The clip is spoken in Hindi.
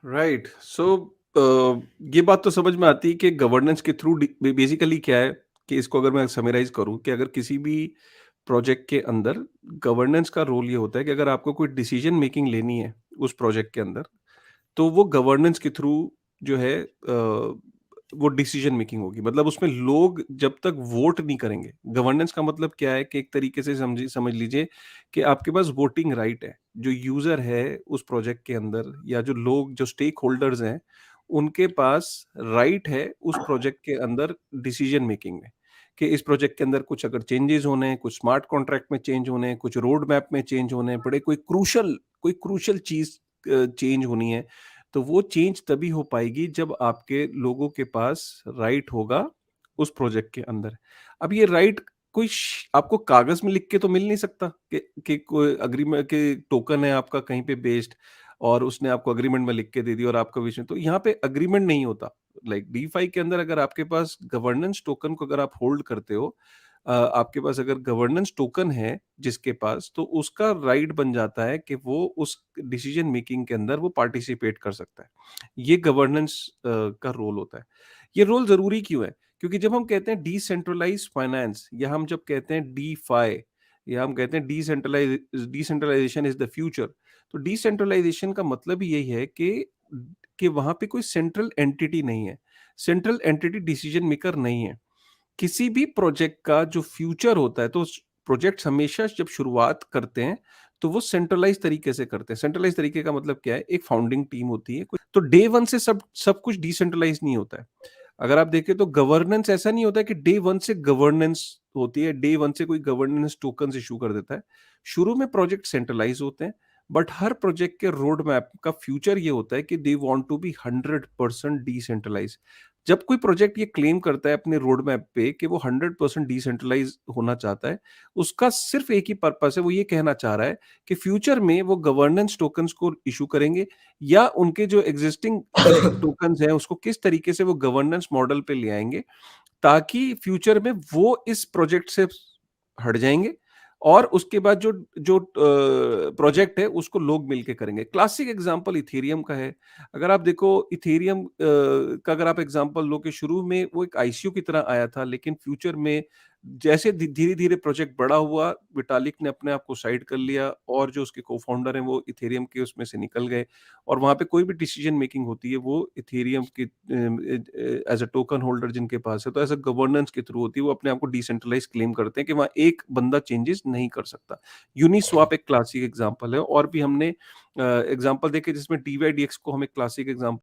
राइट। सो ये बात तो समझ में आती है कि गवर्नेंस के थ्रू बेसिकली क्या है कि इसको अगर मैं समराइज करूं कि अगर किसी भी प्रोजेक्ट के अंदर गवर्नेंस का रोल ये होता है कि अगर आपको कोई डिसीजन मेकिंग लेनी है उस प्रोजेक्ट के अंदर, तो वो गवर्नेंस के थ्रू जो है वो डिसीजन मेकिंग होगी। मतलब उसमें लोग जब तक वोट नहीं करेंगे, गवर्नेंस का मतलब क्या है कि एक तरीके से समझ लीजिए कि आपके पास वोटिंग राइट है। जो यूजर है उस प्रोजेक्ट के अंदर या जो लोग जो स्टेक होल्डर्स हैं, उनके पास राइट है उस प्रोजेक्ट के अंदर डिसीजन मेकिंग में, कि इस प्रोजेक्ट के अंदर कुछ अगर चेंजेस होने हैं, कुछ स्मार्ट कॉन्ट्रैक्ट में चेंज होने हैं, कुछ रोड मैप में चेंज होने हैं, बड़े कोई क्रूशल चीज चेंज होनी है, तो वो चेंज तभी हो पाएगी जब आपके लोगों के पास राइट होगा उस प्रोजेक्ट के अंदर। अब ये राइट आपको कागज में लिख के तो मिल नहीं सकता कि कोई अग्रीमेंट के टोकन है आपका कहीं पे बेस्ड और उसने आपको अग्रीमेंट में लिख के दे दिया और आपका विषय, तो यहाँ पे अग्रीमेंट नहीं होता। लाइक डीफाई के अंदर अगर आपके पास गवर्नेंस टोकन को अगर आप होल्ड करते हो, आपके पास अगर गवर्नेंस टोकन है जिसके पास, तो उसका राइट बन जाता है कि वो उस डिसीजन मेकिंग के अंदर वो पार्टिसिपेट कर सकता है। ये गवर्नेंस का रोल होता है। ये रोल ज़रूरी क्यों है? क्योंकि जब हम कहते हैं डिसेंट्रलाइज्ड फाइनेंस या हम जब कहते हैं डीफाई या हम कहते हैं डिसेंट्रलाइजेशन इज़ द फ्यूचर, तो डिसेंट्रलाइजेशन का मतलब ही यही है कि वहाँ पे कोई सेंट्रल एंटिटी नहीं है। सेंट्रल एंटिटी डिसीजन मेकर नहीं है। किसी भी प्रोजेक्ट का जो फ्यूचर होता है, तो प्रोजेक्ट्स हमेशा जब शुरुआत करते हैं तो वो सेंट्रलाइज तरीके से करते हैं। सेंट्रलाइज तरीके का मतलब क्या है? एक फाउंडिंग टीम होती है, तो डे वन से सब सब कुछ डिसेंट्रलाइज नहीं होता है। अगर आप देखें तो गवर्नेंस ऐसा नहीं होता है कि डे वन से गवर्नेंस होती है, डे वन से कोई गवर्नेंस टोकन इशू कर देता है। शुरू में प्रोजेक्ट सेंट्रलाइज होते हैं, बट हर प्रोजेक्ट के रोड मैप का फ्यूचर ये होता है कि they want to be 100% decentralise. जब कोई प्रोजेक्ट ये क्लेम करता है अपने रोड मैप पे कि वो 100% डिसेंट्रलाइज होना चाहता है, उसका सिर्फ एक ही पर्पस है, वो ये कहना चाह रहा है कि फ्यूचर में वो गवर्नेंस टोकन्स को इशू करेंगे या उनके जो एग्जिस्टिंग टोकन्स हैं उसको किस तरीके से वो गवर्नेंस मॉडल पे ले आएंगे, ताकि फ्यूचर में वो इस प्रोजेक्ट से हट जाएँगे और उसके बाद जो जो प्रोजेक्ट है उसको लोग मिलके करेंगे। क्लासिक एग्ज़ाम्पल इथेरियम का है। अगर आप देखो इथेरियम का अगर आप एग्ज़ाम्पल लो कि शुरू में वो एक आईसीयू की तरह आया था, लेकिन फ्यूचर में जैसे धीरे-धीरे प्रोजेक्ट बड़ा हुआ, विटालिक ने अपने आप को साइड कर लिया और जो उसके को-फाउंडर हैं वो इथेरियम के उसमें से निकल गए और वहाँ पे कोई भी डिसीजन मेकिंग होती है वो इथेरियम के एज़ अ टोकन होल्डर जिनके पास है, तो एज़ अ गवर्नेंस के थ्रू होती है। वो अपने आप को डिसेंट्रलाइज़ क्लेम करते हैं कि वहाँ एक बंदा चेंजेस नहीं कर सकता। यूनिस्वैप एक क्लासिक एग्ज़ाम्पल है और भी हमने एग्ज़ाम्पल देखे जिसमें डीवाई डीएक्स को हम एक क्लासिक एग्ज़ाम्पल